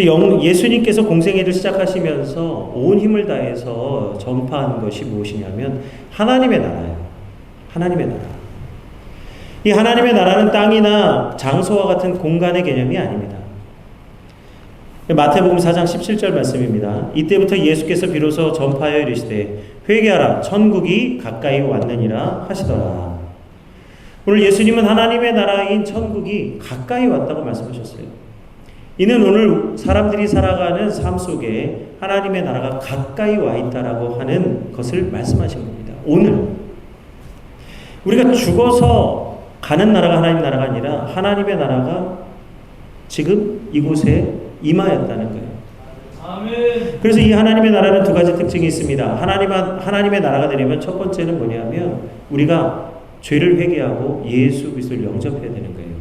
예수님께서 공생애를 시작하시면서 온 힘을 다해서 전파한 것이 무엇이냐면 하나님의 나라예요. 하나님의 나라. 이 하나님의 나라는 땅이나 장소와 같은 공간의 개념이 아닙니다. 마태복음 4장 17절 말씀입니다. 이때부터 예수께서 비로소 전파하여 이르시되 회개하라 천국이 가까이 왔느니라 하시더라. 오늘 예수님은 하나님의 나라인 천국이 가까이 왔다고 말씀하셨어요. 이는 오늘 사람들이 살아가는 삶 속에 하나님의 나라가 가까이 와 있다라고 하는 것을 말씀하신 겁니다. 오늘 우리가 죽어서 가는 나라가 하나님 나라가 아니라 하나님의 나라가 지금 이곳에 임하였다는 거예요. 아멘. 그래서 이 하나님의 나라는 두 가지 특징이 있습니다. 하나님의 나라가 되려면 첫 번째는 뭐냐면 우리가 죄를 회개하고 예수 그리스도를 영접해야 되는 거예요.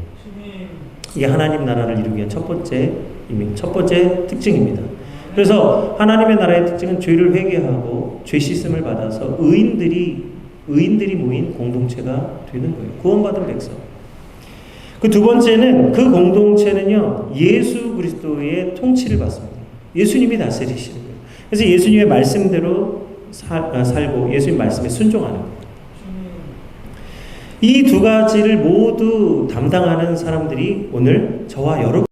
이게 하나님 나라를 이루기 위한 첫 번째 특징입니다. 그래서 하나님의 나라의 특징은 죄를 회개하고 죄 씻음을 받아서 의인들이 모인 공동체가 되는 거예요. 구원받은 백성. 그 두 번째는 그 공동체는요 예수 그리스도의 통치를 받습니다. 예수님이 다스리시는 거예요. 그래서 예수님의 말씀대로 살고 예수님 말씀에 순종하는 거예요. 이 두 가지를 모두 담당하는 사람들이 오늘 저와 여러분.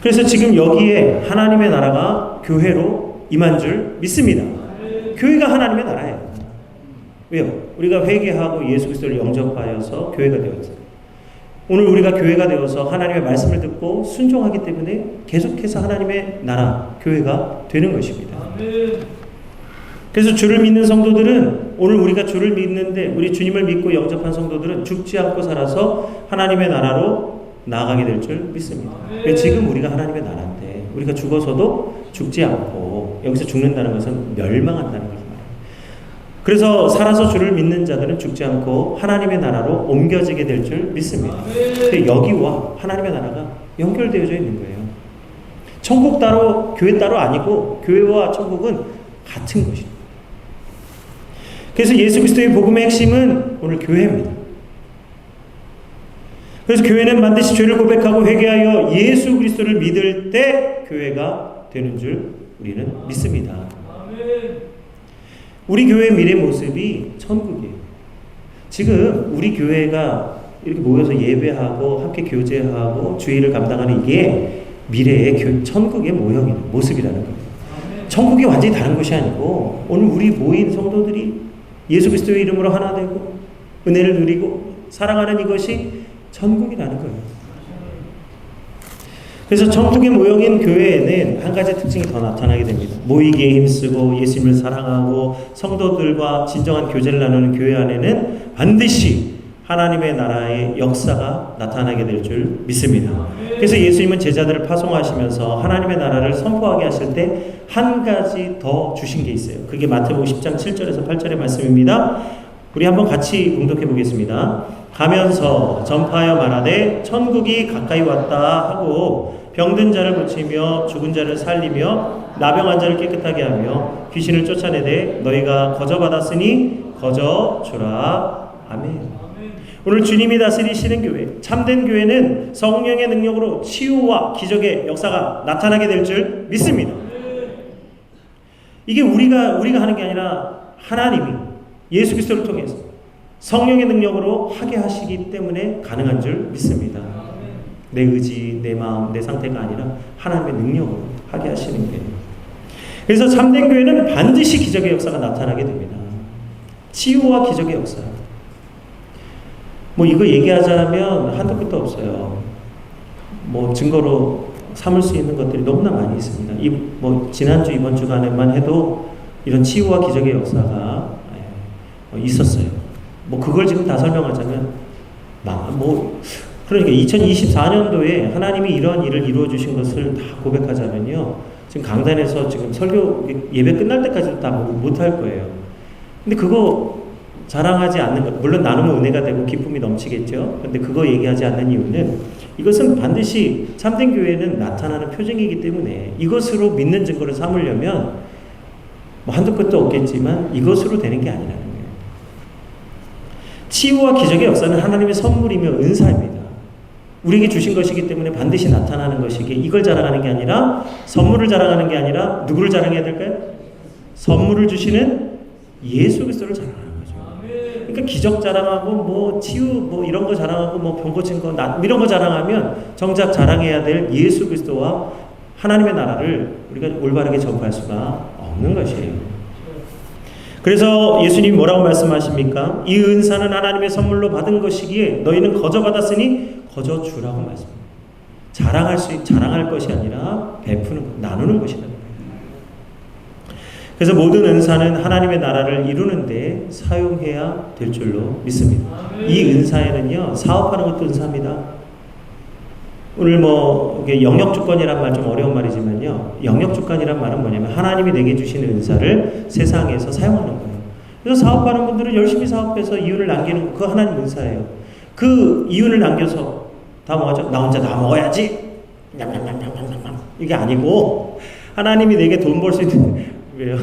그래서 지금 여기에 하나님의 나라가 교회로 임한 줄 믿습니다. 교회가 하나님의 나라예요. 왜요? 우리가 회개하고 예수 그리스도를 영접하여서 교회가 되었어요. 오늘 우리가 교회가 되어서 하나님의 말씀을 듣고 순종하기 때문에 계속해서 하나님의 나라, 교회가 되는 것입니다. 그래서 주를 믿는 성도들은 오늘 우리가 주를 믿는데 우리 주님을 믿고 영접한 성도들은 죽지 않고 살아서 하나님의 나라로 나아가게 될 줄 믿습니다. 지금 우리가 하나님의 나라인데 우리가 죽어서도 죽지 않고 여기서 죽는다는 것은 멸망한다는 것을 말해요. 그래서 살아서 주를 믿는 자들은 죽지 않고 하나님의 나라로 옮겨지게 될 줄 믿습니다. 근데 여기와 하나님의 나라가 연결되어져 있는 거예요. 천국 따로 교회 따로 아니고 교회와 천국은 같은 것입니다. 그래서 예수 그리스도의 복음의 핵심은 오늘 교회입니다. 그래서 교회는 반드시 죄를 고백하고 회개하여 예수 그리스도를 믿을 때 교회가 되는 줄 우리는 믿습니다. 우리 교회의 미래 모습이 천국이에요. 지금 우리 교회가 이렇게 모여서 예배하고 함께 교제하고 주의를 감당하는 이게 미래의 천국의 모습이라는 거예요. 천국이 완전히 다른 것이 아니고 오늘 우리 모인 성도들이 예수 그리스도의 이름으로 하나 되고 은혜를 누리고 사랑하는 이것이 천국이라는 거예요. 그래서 천국의 모형인 교회에는 한 가지 특징이 더 나타나게 됩니다. 모이기에 힘쓰고 예수님을 사랑하고 성도들과 진정한 교제를 나누는 교회 안에는 반드시 하나님의 나라의 역사가 나타나게 될 줄 믿습니다. 그래서 예수님은 제자들을 파송하시면서 하나님의 나라를 선포하게 하실 때 한 가지 더 주신 게 있어요. 그게 마태복음 10장 7절에서 8절의 말씀입니다. 우리 한번 같이 공독해 보겠습니다. 가면서 전파하여 말하되 천국이 가까이 왔다 하고 병든 자를 고치며 죽은 자를 살리며 나병한 자를 깨끗하게 하며 귀신을 쫓아내되 너희가 거저받았으니 거저주라. 아멘. 오늘 주님이 다스리시는 교회, 참된 교회는 성령의 능력으로 치유와 기적의 역사가 나타나게 될 줄 믿습니다. 이게 우리가 하는 게 아니라 하나님이 예수 그리스도를 통해서 성령의 능력으로 하게 하시기 때문에 가능한 줄 믿습니다. 내 의지, 내 마음, 내 상태가 아니라 하나님의 능력으로 하게 하시는 거예요. 그래서 참된 교회는 반드시 기적의 역사가 나타나게 됩니다. 치유와 기적의 역사. 이거 얘기하자면 한도 끝도 없어요. 증거로 삼을 수 있는 것들이 너무나 많이 있습니다. 지난주, 이번 주간에만 해도 이런 치유와 기적의 역사가 있었어요. 그걸 지금 다 설명하자면, 그러니까 2024년도에 하나님이 이런 일을 이루어 주신 것을 다 고백하자면요. 지금 강단에서 지금 설교, 예배 끝날 때까지도 다 못할 거예요. 근데 그거 자랑하지 않는 것, 물론 나누면 은혜가 되고 기쁨이 넘치겠죠. 그런데 그거 얘기하지 않는 이유는 이것은 반드시 참된 교회는 나타나는 표징이기 때문에 이것으로 믿는 증거를 삼으려면 한도 끝도 없겠지만 이것으로 되는 게 아니라는 거예요. 치유와 기적의 역사는 하나님의 선물이며 은사입니다. 우리에게 주신 것이기 때문에 반드시 나타나는 것이기에 이걸 자랑하는 게 아니라 선물을 자랑하는 게 아니라 누구를 자랑해야 될까요? 선물을 주시는 예수 그리스도를 자랑하는 거죠. 그러니까 기적 자랑하고 뭐 치유 뭐 이런 거 자랑하고 뭐 병 고친 거 이런 거 자랑하면 정작 자랑해야 될 예수 그리스도와 하나님의 나라를 우리가 올바르게 전파할 수가 없는 것이에요. 그래서 예수님이 뭐라고 말씀하십니까? 이 은사는 하나님의 선물로 받은 것이기에 너희는 거저 받았으니 거저 주라고 말씀합니다. 자랑할 것이 아니라 베푸는 것, 나누는 것이라는 거예요. 그래서 모든 은사는 하나님의 나라를 이루는데 사용해야 될 줄로 믿습니다. 이 은사에는요, 사업하는 것도 은사입니다. 오늘 뭐 영역주권이란 말 좀 어려운 말이지만요, 영역주권이란 말은 뭐냐면 하나님이 내게 주시는 은사를 세상에서 사용하는 거예요. 그래서 사업하는 분들은 열심히 사업해서 이윤을 남기는 거, 그거 하나님 은사예요. 그 이윤을 남겨서 다 뭐하죠? 나 혼자 다 먹어야지 냠냠냠냠냠냠 이게 아니고 하나님이 내게 돈 벌 수 있는 왜요?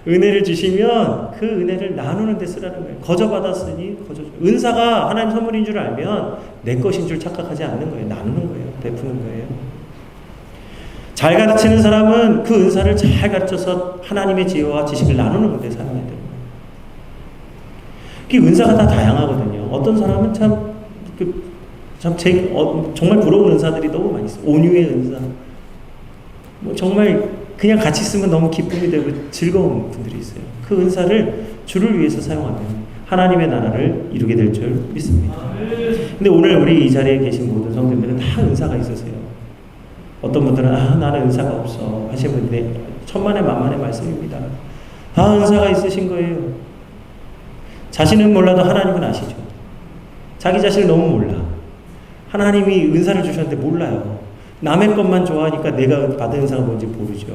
은혜를 주시면 그 은혜를 나누는 데 쓰라는 거예요. 거저 받았으니 거저 주. 은사가 하나님 선물인 줄 알면 내 것인 줄 착각하지 않는 거예요. 나누는 거예요. 베푸는 거예요. 잘 가르치는 사람은 그 은사를 잘 가르쳐서 하나님의 지혜와 지식을 나누는 데 사용해야 돼요. 그 은사가 다 다양하거든요. 어떤 사람은 정말 부러운 은사들이 너무 많이 있어요. 온유의 은사. 뭐 정말 그냥 같이 있으면 너무 기쁨이 되고 즐거운 분들이 있어요. 그 은사를 주를 위해서 사용하면 하나님의 나라를 이루게 될 줄 믿습니다. 근데 오늘 우리 이 자리에 계신 모든 성도님들은 다 은사가 있으세요. 어떤 분들은 나는 은사가 없어 하시는 분들이 천만의 만만의 말씀입니다. 다 은사가 있으신 거예요. 자신은 몰라도 하나님은 아시죠. 자기 자신을 너무 몰라. 하나님이 은사를 주셨는데 몰라요. 남의 것만 좋아하니까 내가 받은 은사가 뭔지 모르죠.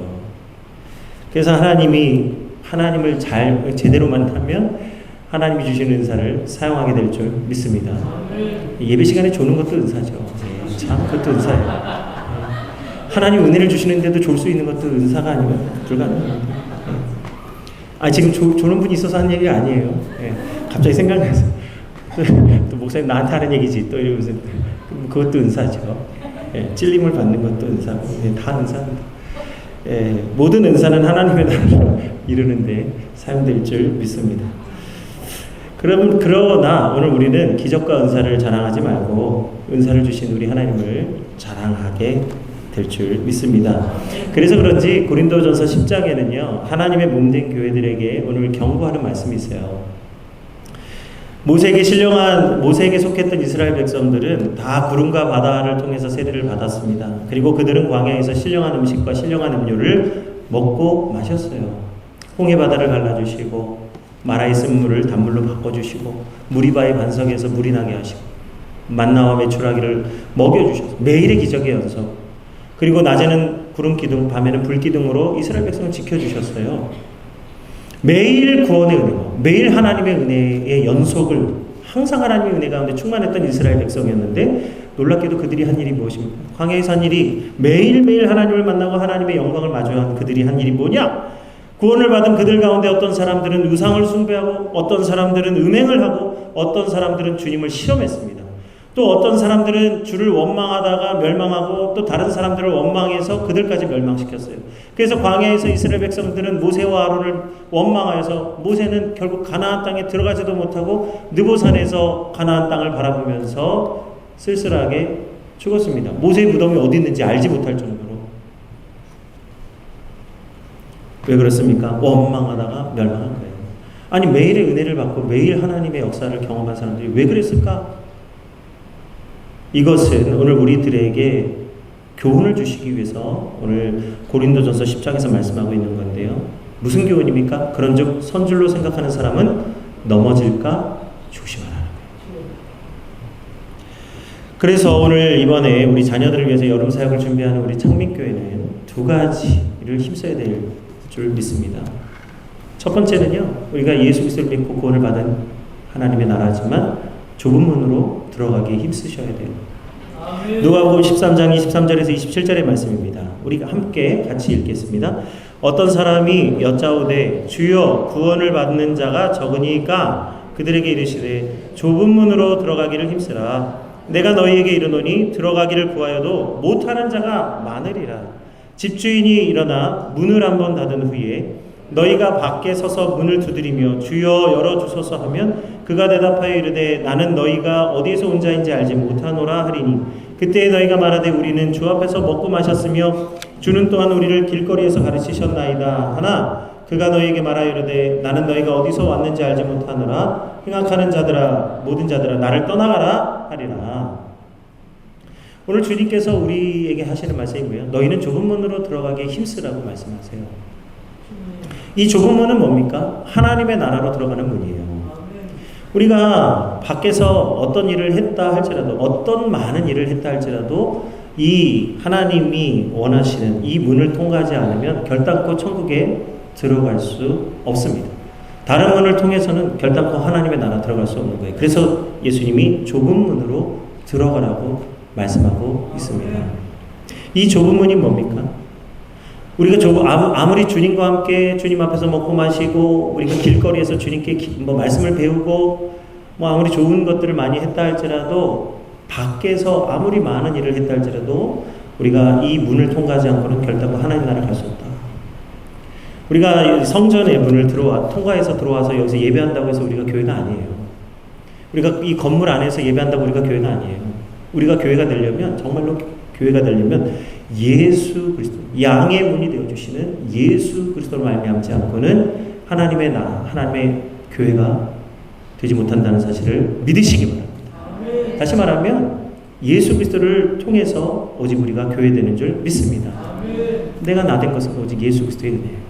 그래서 하나님을 제대로 만나면 하나님이 주시는 은사를 사용하게 될 줄 믿습니다. 예배 시간에 조는 것도 은사죠. 참 그것도 은사예요. 하나님 은혜를 주시는데도 졸 수 있는 것도 은사가 아니면 불가능합니다. 지금 조는 분이 있어서 하는 얘기가 아니에요. 갑자기 생각나서 또 목사님 나한테 하는 얘기지 또 이러면서 그것도 은사죠. 찔림을 받는 것도 은사고 다 은사입니다. 모든 은사는 하나님의 나라를 이루는데 사용될 줄 믿습니다. 그러나 오늘 우리는 기적과 은사를 자랑하지 말고 은사를 주신 우리 하나님을 자랑하게 될 줄 믿습니다. 그래서 그런지 고린도전서 10장에는요 하나님의 몸된 교회들에게 오늘 경고하는 말씀이 있어요. 모세에게 속했던 이스라엘 백성들은 다 구름과 바다를 통해서 세례를 받았습니다. 그리고 그들은 광야에서 신령한 음식과 신령한 음료를 먹고 마셨어요. 홍해 바다를 갈라주시고 마라에 쓴 물을 단물로 바꿔주시고 무리바의 반석에서 물이 나게 하시고 만나와 메추라기를 먹여주셔서 매일의 기적의 연속, 그리고 낮에는 구름 기둥, 밤에는 불 기둥으로 이스라엘 백성을 지켜주셨어요. 매일 구원의 은혜, 매일 하나님의 은혜의 연속을, 항상 하나님의 은혜 가운데 충만했던 이스라엘 백성이었는데 놀랍게도 그들이 한 일이 무엇입니까? 광야에서 한 일이 매일매일 하나님을 만나고 하나님의 영광을 마주한 그들이 한 일이 뭐냐? 구원을 받은 그들 가운데 어떤 사람들은 우상을 숭배하고 어떤 사람들은 음행을 하고 어떤 사람들은 주님을 실험했습니다. 또 어떤 사람들은 주를 원망하다가 멸망하고 또 다른 사람들을 원망해서 그들까지 멸망시켰어요. 그래서 광야에서 이스라엘 백성들은 모세와 아론을 원망하여서 모세는 결국 가나안 땅에 들어가지도 못하고 느보산에서 가나안 땅을 바라보면서 쓸쓸하게 죽었습니다. 모세의 무덤이 어디 있는지 알지 못할 정도로. 왜 그렇습니까? 원망하다가 멸망한 거예요. 아니 매일의 은혜를 받고 매일 하나님의 역사를 경험한 사람들이 왜 그랬을까? 이것은 오늘 우리들에게 교훈을 주시기 위해서 오늘 고린도전서 10장에서 말씀하고 있는 건데요. 무슨 교훈입니까? 그런즉 선줄로 생각하는 사람은 넘어질까 조심하라는 거예요. 그래서 오늘 이번에 우리 자녀들을 위해서 여름 사역을 준비하는 우리 창민교회는 두 가지를 힘써야 될 줄 믿습니다. 첫 번째는요, 우리가 예수 그리스도를 믿고 구원을 받은 하나님의 나라지만 좁은 문으로 들어가기에 힘쓰셔야 돼요. 누가복음 13장 23절에서 27절의 말씀입니다. 우리가 함께 같이 읽겠습니다. 어떤 사람이 여짜오되 주여 구원을 받는 자가 적으니까 그들에게 이르시되 좁은 문으로 들어가기를 힘쓰라. 내가 너희에게 이르노니 들어가기를 구하여도 못하는 자가 많으리라. 집주인이 일어나 문을 한번 닫은 후에 너희가 밖에 서서 문을 두드리며 주여 열어주소서 하면 그가 대답하여 이르되 나는 너희가 어디에서 온 자인지 알지 못하노라 하리니 그때 너희가 말하되 우리는 주 앞에서 먹고 마셨으며 주는 또한 우리를 길거리에서 가르치셨나이다 하나 그가 너희에게 말하여 이르되 나는 너희가 어디서 왔는지 알지 못하노라. 행악하는 자들아 모든 자들아 나를 떠나가라 하리라. 오늘 주님께서 우리에게 하시는 말씀이 뭐예요? 너희는 좁은 문으로 들어가기에 힘쓰라고 말씀하세요. 이 좁은 문은 뭡니까? 하나님의 나라로 들어가는 문이에요. 우리가 밖에서 어떤 일을 했다 할지라도 어떤 많은 일을 했다 할지라도 이 하나님이 원하시는 이 문을 통과하지 않으면 결단코 천국에 들어갈 수 없습니다. 다른 문을 통해서는 결단코 하나님의 나라 들어갈 수 없는 거예요. 그래서 예수님이 좁은 문으로 들어가라고 말씀하고 있습니다. 이 좁은 문이 뭡니까? 우리가 아무리 주님과 함께 주님 앞에서 먹고 마시고 우리가 길거리에서 주님께 말씀을 배우고 아무리 좋은 것들을 많이 했다 할지라도 밖에서 아무리 많은 일을 했다 할지라도 우리가 이 문을 통과하지 않고는 결단코 하나님 나라를 갈 수 없다. 우리가 성전의 문을 통과해서 들어와서 여기서 예배한다고 해서 우리가 교회가 아니에요. 우리가 이 건물 안에서 예배한다고 우리가 교회가 아니에요. 우리가 교회가 되려면 정말로 교회가 되려면 예수 그리스도 양의 문이 되어주시는 예수 그리스도로 말미암지 않고는 하나님의 나라 하나님의 교회가 되지 못한다는 사실을 믿으시기 바랍니다. 다시 말하면 예수 그리스도를 통해서 오직 우리가 교회 되는 줄 믿습니다. 내가 나 된 것은 오직 예수 그리스도의 은혜예요.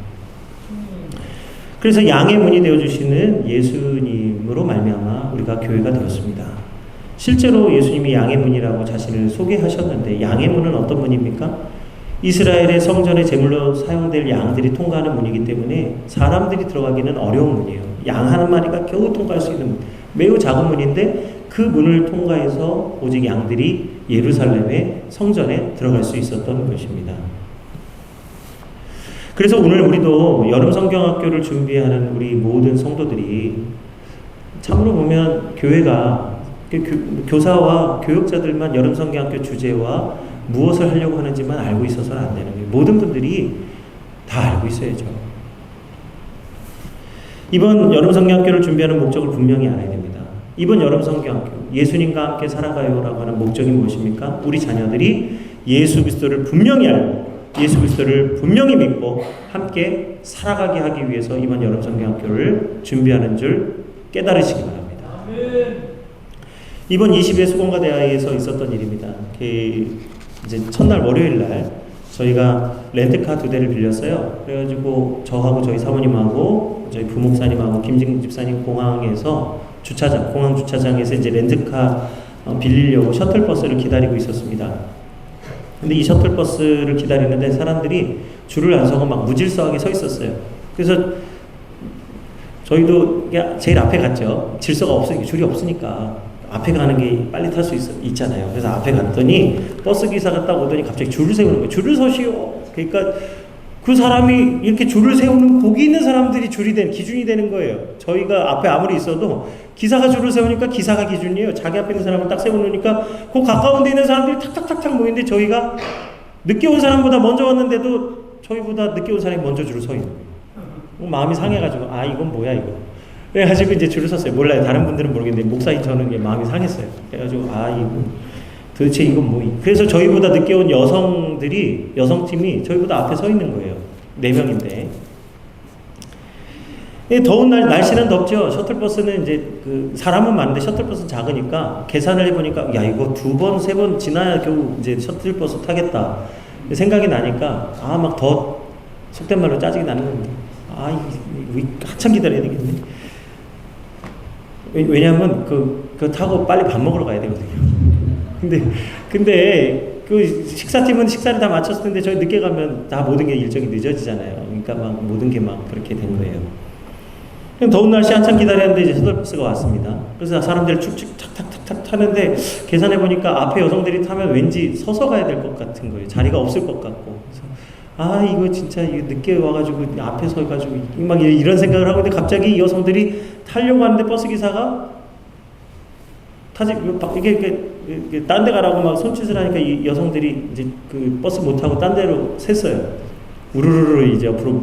그래서 양의 문이 되어주시는 예수님으로 말미암아 우리가 교회가 되었습니다. 실제로 예수님이 양의 문이라고 자신을 소개하셨는데 양의 문은 어떤 문입니까? 이스라엘의 성전의 제물로 사용될 양들이 통과하는 문이기 때문에 사람들이 들어가기는 어려운 문이에요. 양 한 마리가 겨우 통과할 수 있는 문. 매우 작은 문인데 그 문을 통과해서 오직 양들이 예루살렘의 성전에 들어갈 수 있었던 것입니다. 그래서 오늘 우리도 여름 성경학교를 준비하는 우리 모든 성도들이 참으로 보면 교회가 교사와 교육자들만 여름 성경학교 주제와 무엇을 하려고 하는지만 알고 있어서는 안 되는 거예요. 모든 분들이 다 알고 있어야죠. 이번 여름 성경학교를 준비하는 목적을 분명히 알아야 됩니다. 이번 여름 성경학교 예수님과 함께 살아가요라고 하는 목적이 무엇입니까? 우리 자녀들이 예수 그리스도를 분명히 알고 예수 그리스도를 분명히 믿고 함께 살아가게 하기 위해서 이번 여름 성경학교를 준비하는 줄 깨달으시기 바랍니다. 이번 20회 수공과 대하에서 있었던 일입니다. 이제 첫날 월요일 날 저희가 렌트카 2대를 빌렸어요. 그래가지고 저하고 저희 사모님하고 저희 부목사님하고 김진국 집사님 공항 주차장에서 이제 렌트카 빌리려고 셔틀버스를 기다리고 있었습니다. 근데 이 셔틀버스를 기다리는데 사람들이 줄을 안 서고 막 무질서하게 서 있었어요. 그래서 저희도 제일 앞에 갔죠. 질서가 없으니까, 줄이 없으니까 앞에 가는 게 빨리 탈 수 있잖아요. 그래서 앞에 갔더니 버스 기사가 딱 오더니 갑자기 줄을 세우는 거예요. 줄을 서시오. 그러니까 그 사람이 이렇게 줄을 세우는 거기 있는 사람들이 기준이 되는 거예요. 저희가 앞에 아무리 있어도 기사가 줄을 세우니까 기사가 기준이에요. 자기 앞에 있는 사람을 딱 세워놓으니까 그 가까운 데 있는 사람들이 탁탁탁탁 모이는데 저희가 늦게 온 사람보다 먼저 왔는데도 저희보다 늦게 온 사람이 먼저 줄을 서 있는 거예요. 마음이 상해가지고 이건 뭐야 이거. 그래가지고 이제 줄을 섰어요. 몰라요. 다른 분들은 모르겠는데 목사님 저는 마음이 상했어요. 그래가지고 이거 도대체 이건 뭐. 그래서 저희보다 늦게 온 여성팀이 저희보다 앞에 서 있는 거예요. 4명인데. 더운 날씨는 덥죠. 셔틀버스는 이제 사람은 많은데 셔틀버스는 작으니까 계산을 해보니까 이거 2번, 3번 지나야 겨우 이제 셔틀버스 타겠다. 생각이 나니까 막 더 속된 말로 짜증이 나는 겁니다. 한참 기다려야 되겠네. 왜냐하면 그거 타고 빨리 밥 먹으러 가야 되거든요. 근데 그 식사팀은 식사를 다 마쳤을 텐데 저희 늦게 가면 다 모든 게 일정이 늦어지잖아요. 그러니까 막 모든 게 막 그렇게 된 거예요. 더운 날씨 한참 기다렸는데 이제 셔틀버스가 왔습니다. 그래서 사람들이 축축 탁탁탁탁 타는데 계산해 보니까 앞에 여성들이 타면 왠지 서서 가야 될 것 같은 거예요. 자리가 없을 것 같고. 그래서 이거 진짜 늦게 와가지고 앞에 서가지고 막 이런 생각을 하고 있는데 갑자기 이 여성들이 타려고 하는데 버스 기사가 이게 딴 데 가라고 막 손짓을 하니까 이 여성들이 이제 그 버스 못 타고 딴 데로 샜어요. 우르르르 이제 앞으로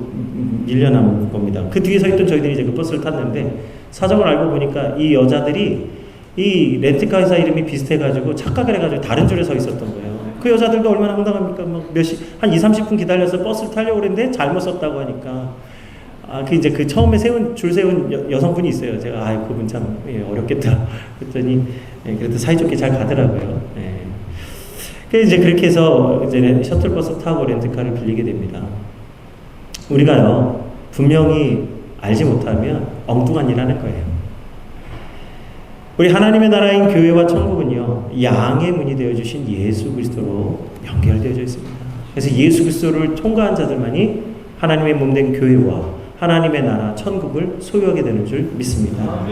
밀려나는 겁니다. 그 뒤에 서 있던 저희들이 이제 그 버스를 탔는데 사정을 알고 보니까 이 여자들이 이 렌트카 회사 이름이 비슷해가지고 착각을 해가지고 다른 줄에 서 있었던 거예요. 그 여자들도 얼마나 황당합니까? 한 2-30분 기다려서 버스를 타려고 그랬는데 잘못 썼다고 하니까. 그 이제 그 처음에 줄 세운 여성분이 있어요. 제가, 그분 참, 어렵겠다. 그랬더니, 그래도 사이좋게 잘 가더라고요. 그래서 이제 그렇게 해서 이제 셔틀버스 타고 렌트카를 빌리게 됩니다. 우리가요, 분명히 알지 못하면 엉뚱한 일 하는 거예요. 우리 하나님의 나라인 교회와 천국은요, 양의 문이 되어주신 예수 그리스도로 연결되어져 있습니다. 그래서 예수 그리스도를 통과한 자들만이 하나님의 몸된 교회와 하나님의 나라 천국을 소유하게 되는 줄 믿습니다.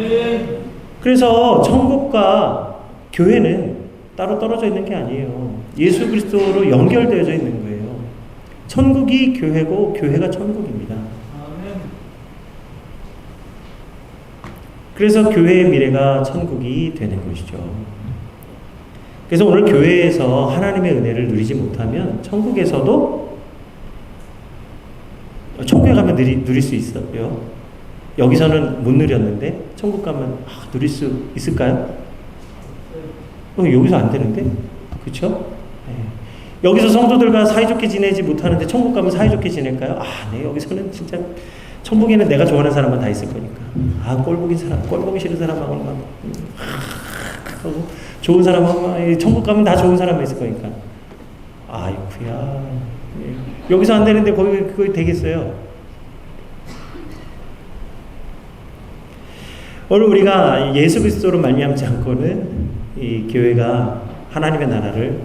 그래서 천국과 교회는 따로 떨어져 있는 게 아니에요. 예수 그리스도로 연결되어져 있는 거예요. 천국이 교회고 교회가 천국입니다. 그래서 교회의 미래가 천국이 되는 것이죠. 그래서 오늘 교회에서 하나님의 은혜를 누리지 못하면 천국에서도 천국에 가면 누릴 수 있어요. 여기서는 못 누렸는데 천국 가면 누릴 수 있을까요? 여기서 안 되는데? 그렇죠? 여기서 성도들과 사이좋게 지내지 못하는데 천국 가면 사이좋게 지낼까요? 네, 여기서는 진짜 천국에는 내가 좋아하는 사람만 다 있을 거니까. 꼴보기 싫은 사람하고 막 좋은 사람하고 천국 가면 다 좋은 사람만 있을 거니까. 아이쿠야. 여기서 안 되는데 거기 되겠어요? 오늘 우리가 예수 그리스도로 말미암지 않고는 이 교회가 하나님의 나라를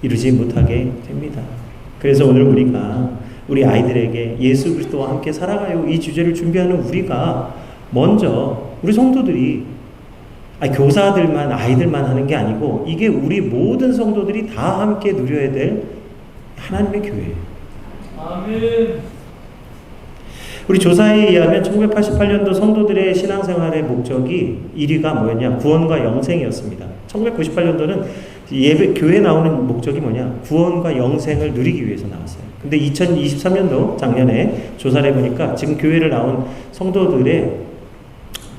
이루지 못하게 됩니다. 그래서 오늘 우리 아이들에게 예수 그리스도와 함께 살아가요, 이 주제를 준비하는 우리가 먼저 우리 성도들이 교사들만 아이들만 하는 게 아니고 이게 우리 모든 성도들이 다 함께 누려야 될 하나님의 교회예요. 아멘. 우리 조사에 의하면 1988년도 성도들의 신앙생활의 목적이 1위가 뭐였냐? 구원과 영생이었습니다. 1998년도는 교회에 나오는 목적이 뭐냐? 구원과 영생을 누리기 위해서 나왔어요. 근데 2023년도 작년에 조사를 해보니까 지금 교회를 나온 성도들의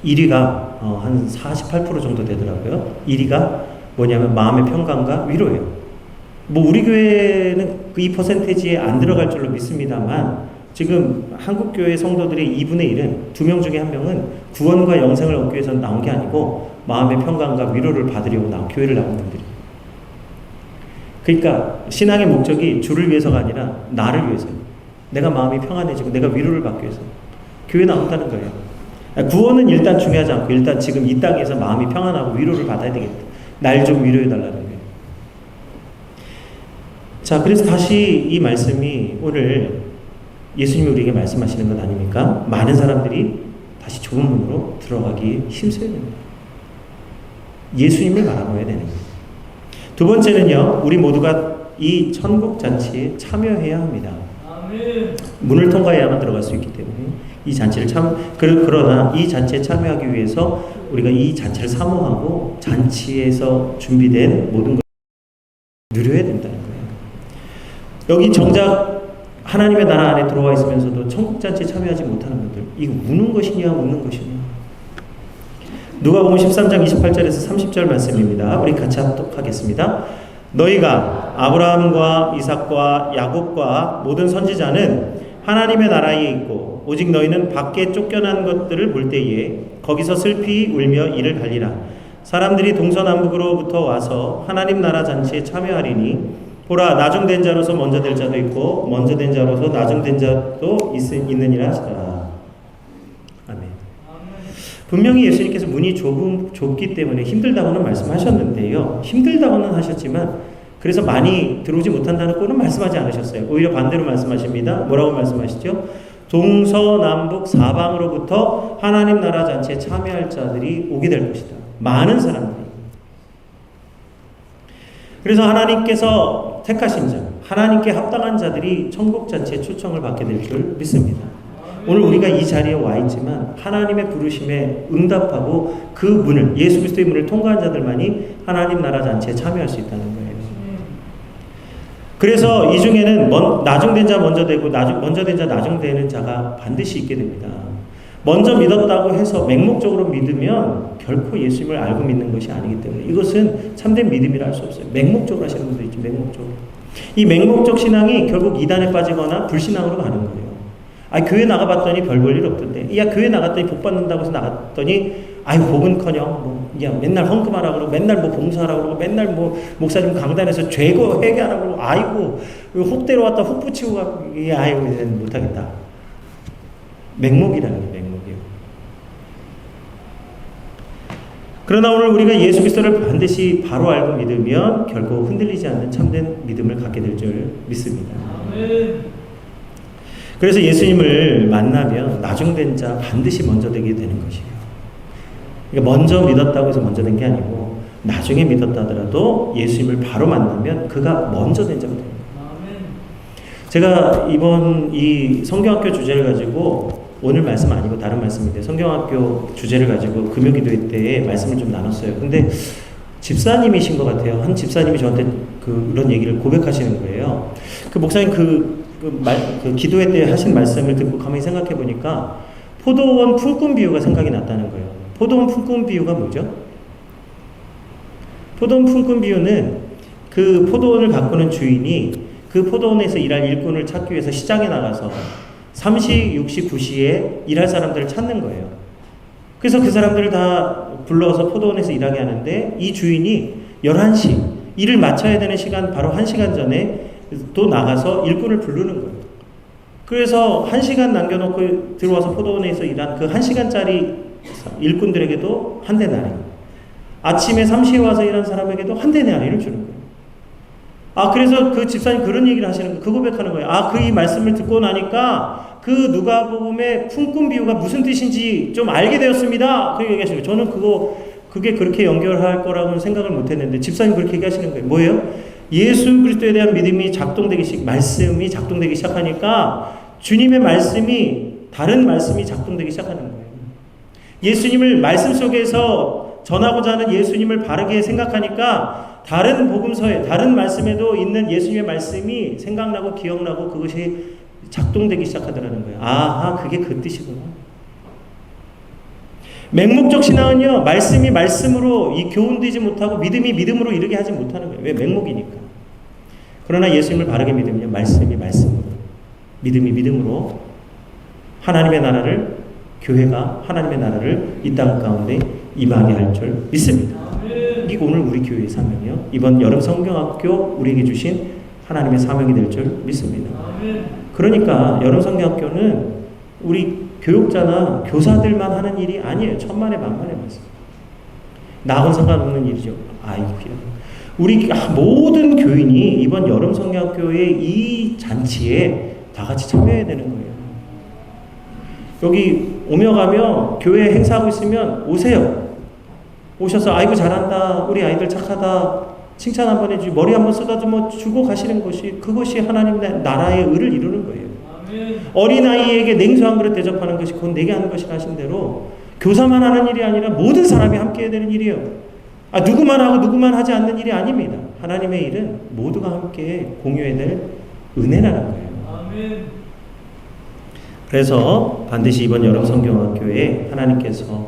1위가 한 48% 정도 되더라고요. 1위가 뭐냐면 마음의 평강과 위로예요. 우리 교회는 그 이 퍼센테이지에 안 들어갈 줄로 믿습니다만 지금 한국교회 성도들의 2분의 1은 2명 중에 1명은 구원과 영생을 얻기 위해서 나온 게 아니고 마음의 평강과 위로를 받으려고 교회를 나온 분들이에요. 그러니까 신앙의 목적이 주를 위해서가 아니라 나를 위해서요. 내가 마음이 평안해지고 내가 위로를 받기 위해서 교회 나온다는 거예요. 구원은 일단 중요하지 않고 일단 지금 이 땅에서 마음이 평안하고 위로를 받아야 되겠다. 날 좀 위로해달라는 거예요. 자, 그래서 다시 이 말씀이 오늘 예수님이 우리에게 말씀하시는 것 아닙니까? 많은 사람들이 다시 좁은 문으로 들어가기 힘써야 됩니다. 예수님을 바라봐야 되는 거예요. 두 번째는요, 우리 모두가 이 천국 잔치에 참여해야 합니다. 아멘. 문을 통과해야만 들어갈 수 있기 때문에 이 잔치를 그러나 이 잔치에 참여하기 위해서 우리가 이 잔치를 사모하고 잔치에서 준비된 모든 것을 누려야 된다는 거예요. 여기 정작 하나님의 나라 안에 들어와 있으면서도 천국 잔치에 참여하지 못하는 분들, 이거 우는 것이냐 웃는 것이냐. 누가복음 13장 28절에서 30절 말씀입니다. 우리 같이 합독하겠습니다. 너희가 아브라함과 이삭과 야곱과 모든 선지자는 하나님의 나라에 있고 오직 너희는 밖에 쫓겨난 것들을 볼 때에 거기서 슬피 울며 이를 갈리라. 사람들이 동서남북으로부터 와서 하나님 나라 잔치에 참여하리니 보라, 나중된 자로서 먼저 될 자도 있고 먼저 된 자로서 나중된 자도 있느니라 하시더라. 아멘. 분명히 예수님께서 문이 좁기 때문에 힘들다고는 말씀하셨는데요. 힘들다고는 하셨지만 그래서 많이 들어오지 못한다는 꼴은 말씀하지 않으셨어요. 오히려 반대로 말씀하십니다. 뭐라고 말씀하시죠? 동서남북 사방으로부터 하나님 나라 잔치에 참여할 자들이 오게 될 것이다. 많은 사람들이. 그래서 하나님께서 택하신 자, 하나님께 합당한 자들이 천국 잔치에 초청을 받게 될 줄 믿습니다. 오늘 우리가 이 자리에 와 있지만 하나님의 부르심에 응답하고 그 문을, 예수 그리스도의 문을 통과한 자들만이 하나님 나라 잔치에 참여할 수 있다는 거예요. 그래서 이 중에는 나중된 자 먼저 되고 먼저 된 자 나중되는 자가 반드시 있게 됩니다. 먼저 믿었다고 해서 맹목적으로 믿으면 결코 예수님을 알고 믿는 것이 아니기 때문에 이것은 참된 믿음이라 할 수 없어요. 맹목적으로 하시는 분들 있죠. 맹목적으로. 이 맹목적 신앙이 결국 이단에 빠지거나 불신앙으로 가는 거예요. 교회 나가봤더니 별 볼 일 없던데. 교회 나갔더니 복 받는다고 해서 나갔더니 복은커녕 맨날 헌금하라고 그러고 맨날 봉사하라고 그러고 맨날 목사님 강단에서 죄고 회개하라고 그러고 혹대로 왔다 혹 붙이고 가고 이제는 못하겠다. 맹목이라는 게 맹목이에요. 그러나 오늘 우리가 예수 그리스도를 반드시 바로 알고 믿으면 결코 흔들리지 않는 참된 믿음을 갖게 될 줄 믿습니다. 그래서 예수님을 만나면 나중된 자 반드시 먼저 되게 되는 것이에요. 그러니까 먼저 믿었다고 해서 먼저 된 게 아니고 나중에 믿었다 하더라도 예수님을 바로 만나면 그가 먼저 된 자가 됩니다. 제가 이번 이 성경학교 주제를 가지고 오늘 말씀 아니고 다른 말씀인데 성경학교 주제를 가지고 금요기도회 때 말씀을 좀 나눴어요. 근데 집사님이신 것 같아요. 한 집사님이 저한테 그런 얘기를 고백하시는 거예요. 그 목사님 그 기도회 때 하신 말씀을 듣고 가만히 생각해 보니까 포도원 품꾼 비유가 생각이 났다는 거예요. 포도원 품꾼 비유가 뭐죠? 포도원 품꾼 비유는 그 포도원을 가꾸는 주인이 그 포도원에서 일할 일꾼을 찾기 위해서 시장에 나가서 3시, 6시, 9시에 일할 사람들을 찾는 거예요. 그래서 그 사람들을 다 불러서 포도원에서 일하게 하는데 이 주인이 11시, 일을 마쳐야 되는 시간 바로 1시간 전에 또 나가서 일꾼을 부르는 거예요. 그래서 1시간 남겨놓고 들어와서 포도원에서 일한 그 1시간짜리 일꾼들에게도 한 데나리, 아침에 3시에 와서 일한 사람에게도 한 데나리를 주는 거예요. 그래서 그 집사님 그런 얘기를 하시는 거예요. 그 고백하는 거예요. 이 말씀을 듣고 나니까 그 누가복음의 품꾼 비유가 무슨 뜻인지 좀 알게 되었습니다. 그 얘기하시는 거예요. 저는 그게 그렇게 연결할 거라고는 생각을 못 했는데 집사님 그렇게 얘기하시는 거예요. 뭐예요? 예수 그리스도에 대한 믿음이 말씀이 작동되기 시작하니까 주님의 말씀이 다른 말씀이 작동되기 시작하는 거예요. 예수님을 말씀 속에서 전하고자 하는 예수님을 바르게 생각하니까 다른 복음서에 다른 말씀에도 있는 예수님의 말씀이 생각나고 기억나고 그것이 작동되기 시작하더라는 거예요. 그게 그 뜻이구나. 맹목적 신앙은요, 말씀이 말씀으로 교훈되지 못하고 믿음이 믿음으로 이르게 하지 못하는 거예요. 왜? 맹목이니까. 그러나 예수님을 바르게 믿으면요, 말씀이 말씀으로, 믿음이 믿음으로 하나님의 나라를, 교회가 하나님의 나라를 이 땅 가운데 임하게 할 줄 믿습니다. 이게 오늘 우리 교회의 사명이요. 이번 여름 성경학교 우리에게 주신 하나님의 사명이 될 줄 믿습니다. 그러니까 여름 성경학교는 우리 교육자나 교사들만 하는 일이 아니에요. 천만의 만만의 말씀. 나하고는 상관없는 일이죠. 우리 모든 교인이 이번 여름 성경학교의 이 잔치에 다 같이 참여해야 되는 거예요. 여기 오며 가며 교회 행사하고 있으면 오세요. 오셔서 잘한다. 우리 아이들 착하다. 칭찬 한번 해주고 머리 한번 쓰다듬어 주고 가시는 것이 그것이 하나님의 나라의 의를 이루는 거예요. 어린아이에게 냉수 한 그릇 대접하는 것이 그건 내게 하는 것이라 하신 대로 교사만 하는 일이 아니라 모든 사람이 함께 해야 되는 일이에요. 누구만 하고 누구만 하지 않는 일이 아닙니다. 하나님의 일은 모두가 함께 공유해야 될 은혜라는 거예요. 그래서 반드시 이번 여름 성경학교에 하나님께서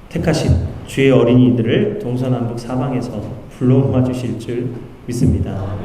택하신 주의 어린이들을 동서남북 사방에서 불러 모아 주실 줄 믿습니다.